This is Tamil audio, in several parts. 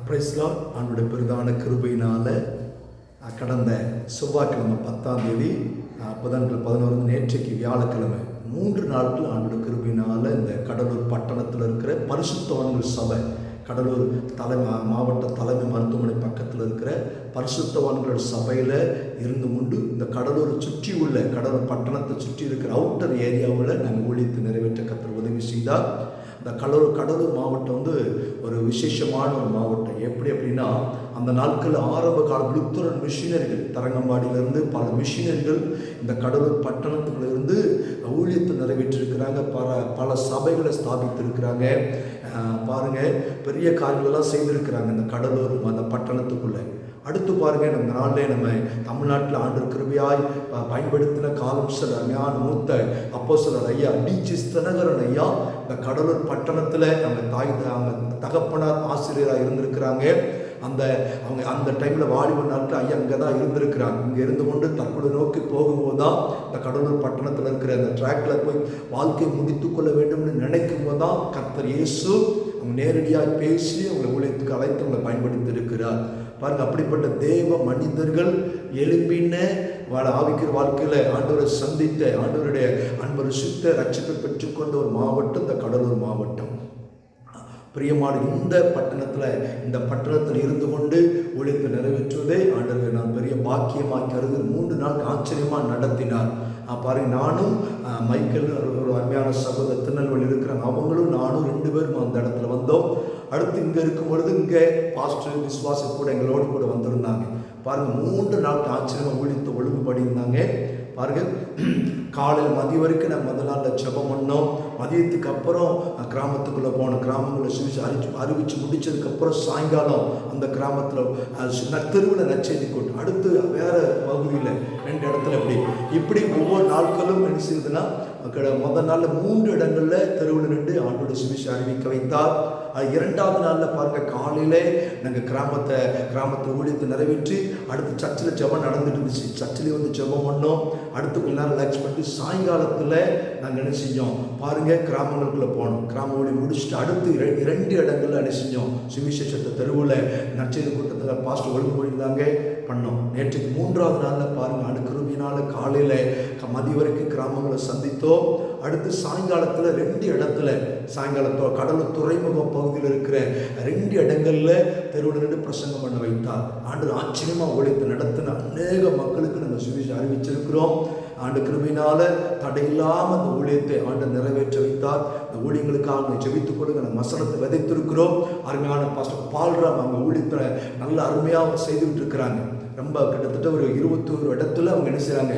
பிரைஸ்லாட் ஆண்டுடைய பெரிதான கிருபையினால் கடந்த செவ்வாய்க்கிழமை 10ஆம் தேதி புதன்கிழமை 11 நேற்றைக்கு வியாழக்கிழமை 3 நாட்கள் ஆண்டுடைய கிருபையினால் இந்த கடலூர் பட்டணத்தில் இருக்கிற பரிசுத்தவான்கள் சபை, கடலூர் மாவட்ட தலைமை மருத்துவமனை பக்கத்தில் இருக்கிற பரிசுத்தவான்கள் சபையில் இருந்து கொண்டு இந்த கடலூரை சுற்றி உள்ள கடலூர் பட்டணத்தை சுற்றி இருக்கிற அவுட்டர் ஏரியாவில் நாங்கள் ஊழியத்தை நிறைவேற்ற கர்த்தர் உதவி செய்தார். இந்த கடலூர் மாவட்டம் ஒரு விசேஷமான ஒரு மாவட்டம். எப்படி அப்படின்னா, அந்த நாட்கள் ஆரம்ப கால லுத்தரன் மிஷினரிகள் தரங்கம்பாடியிலிருந்து பல மிஷினரிகள் இந்த கடலூர் பட்டணத்துக்குள்ளேருந்து ஊழியத்தை நிறைவேற்றிருக்கிறாங்க. பல சபைகளை ஸ்தாபித்திருக்கிறாங்க. பாருங்கள், பெரிய காரியங்களெல்லாம் செய்திருக்கிறாங்க இந்த கடலூர் அந்த பட்டணத்துக்குள்ளே. அடுத்து பாருங்கள், நம்ம நாளில் நம்ம தமிழ்நாட்டில் ஆண்டு கிருபையாய் பயன்படுத்தின காலம் சில அருமையான மூத்த அப்போஸ்தலர் ஐயா டி.சி. தினகரன் ஐயா இந்த கடலூர் பட்டணத்தில் அவங்க தகப்பனார் ஆசிரியராக இருந்திருக்கிறாங்க. அவங்க அந்த டைமில் வாலிப நாட்கள் ஐயா அங்கே தான் இருந்திருக்கிறாங்க. இங்கே இருந்து கொண்டு தற்கொலை நோக்கி போகும்போது தான் இந்த கடலூர் பட்டணத்தில் இருக்கிற அந்த ட்ராக்கில் போய் வாழ்க்கையை முடித்து கொள்ள வேண்டும்னு நினைக்கும் போது தான் கர்த்தர் இயேசு அவங்க நேரடியாக பேசி அவங்களை ஊழியத்துக்கு அழைத்து அவங்களை பயன்படுத்தி இருக்கிறார். பாருங்கள், அப்படிப்பட்ட தேவ மனிதர்கள் எழுப்பின ஆவிக்கிற வாழ்க்கையில் ஆண்டவரை சந்தித்த, ஆண்டவருடைய அன்பு ருசித்த ரட்சிப்பை பெற்றுக்கொண்ட ஒரு மாவட்டம் இந்த கடலூர் மாவட்டம். பிரியமான இந்த பட்டணத்தில் இருந்து கொண்டு ஊழியத்தை நிறைவேற்றுவதே ஆண்டவர் நான் பெரிய பாக்கியமாக கருது 3 நாள் ஆச்சரியமாக நடத்தினார். பாருங்க, நானும் மைக்கேல் ஒரு அருமையான சகோதரர் திருநெல்வேலி இருக்கிறாங்க, அவங்களும் நானும் 2 பேரும் அந்த இடத்துல வந்தோம். அடுத்து இங்கே இருக்கும் பொழுது இங்கே பாஸ்டர் விசுவாசி கூட எங்களோடு கூட வந்திருந்தாங்க. பாருங்கள், 3 நாள் ஆச்சரியமாக ஊழியத்தை ஒழுங்குபடி இருந்தாங்க. பாருங்கள், காலையில் மதியம் வரைக்கும் நான் முதல் நாளில் ஜெபம் பண்ணோம். மதியத்துக்கு அப்புறம் கிராமத்துக்குள்ளே போனோம். கிராமங்களில் அறிவிச்சு முடித்ததுக்கப்புறம் சாயங்காலம் அந்த கிராமத்தில் தெருவில் நற்செய்தி கொண்டு அடுத்து வேறு பகுதியில் 2 இடத்துல இப்படி ஒவ்வொரு நாட்களும் என்ன செய்யுதுன்னா, முதல் நாளில் 3 இடங்களில் தெருவில் நின்று ஆண்டோட சுவிசேஷம் அறிவிக்க வைத்தார். 2வது நாளில் பாருங்கள், காலையிலே நாங்கள் கிராமத்தை ஊழியத்தை நிறைவேற்றி அடுத்து சர்ச்சில் ஜெபம் நடந்துட்டு இருந்துச்சு. சர்ச்சில் ஜெபம் பண்ணோம். அடுத்து கொஞ்ச நேரம் ரிலாக்ஸ் பண்ணிட்டு சாயங்காலத்தில் நாங்கள் என்ன செஞ்சோம் பாருங்கள், கிராமங்களுக்குள்ளே போனோம். கிராம ஊழியம் முடிச்சுட்டு அடுத்து 2 இடங்களில் என்ன செஞ்சோம், சுவிசேஷத்தை தெருவில் நற்செய்தி கூட்டத்தில் பாஸ்டர் ஒழுங்கு பண்ணியிருந்தாங்க பண்ணோம். நேற்றுக்கு 3வது நாளில் பாருங்கள், அணுக்கிருபினால் காலையில் மதிய வரைக்கும் கிராமங்களை சந்தித்தோம். அடுத்து சாயங்காலத்தில் 2 இடத்துல கடலூர் துறைமுகம் பகுதியில் இருக்கிற 2 இடங்களில் தெருவில் நின்று பிரசங்கம் பண்ண வைத்தார். ஆண்டு ஆச்சரியமாக ஊழியத்தை நடத்தின அநேக மக்களுக்கு நாங்கள் சுவிசேஷம் அறிவிச்சிருக்கிறோம். ஆண்டு கிருபையினால் தடையில்லாமல் அந்த ஊழியத்தை ஆண்டு நிறைவேற்ற வைத்தார். இந்த ஊழியங்களுக்காக ஜெபித்துக் கொள்ளுங்க. நாங்கள் வசனத்தை விதைத்திருக்கிறோம். அருமையான பாஸ்டர் பால்ராம் அவங்க ஊழியத்தை நல்ல அருமையாக செய்துவிட்டு இருக்கிறாங்க. ரொம்ப கிட்டத்தட்ட ஒரு 21 இடத்துல அவங்க என்ன செய்கிறாங்க,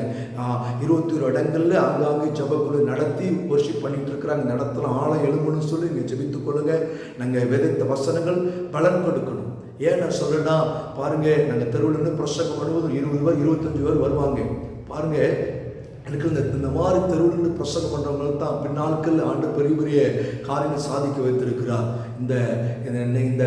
21 இடங்களில் அங்காங்கே ஜெபக்குழு நடத்தி வொர்ஷிப் பண்ணிட்டு இருக்கிறாங்க. நடத்தலாம் ஆழம் எழும்பணும்னு சொல்லி இங்கே ஜெபித்துக் கொள்ளுங்க. நாங்கள் விதைத்த வசனங்கள் பலன் கொடுக்கணும். ஏன் நான் சொல்றேன்னா, பாருங்கள், நாங்கள் தெருவில் இருந்து பிரசங்கம் பண்ணும்போது 20 பேர் 25 பேர் வருவாங்க. பாருங்கள், எனக்கு இந்த மாதிரி தெருவிலிருந்து பிரசங்கம் பண்ணுறவங்களுக்கு தான் பின்னாட்கள் ஆண்டு பெரிய பெரிய காரியங்கள் சாதிக்க வைத்திருக்கிறார். இந்த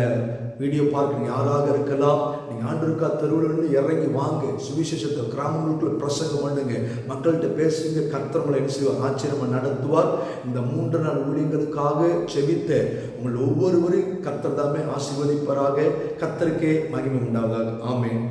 வீடியோ பார்க்க யாராக இருக்கலாம், நீங்கள் ஆண்டு இருக்கா தெருவிலிருந்து இறங்கி வாங்க, சுவிசேஷத்தை கிராமங்களுக்குள்ள பிரசங்கம் பண்ணுங்க, மக்கள்கிட்ட பேசுங்க. கர்த்தர் என்ன செய்வார், ஆச்சரியமாக நடத்துவார். இந்த 3 நாள் ஊழியங்களுக்காக செபித்த உங்கள் ஒவ்வொருவரையும் கர்த்தர் தாமே ஆசீர்வதிப்பாராக. கர்த்தருக்கே மகிமை உண்டாவதாக. ஆமென்.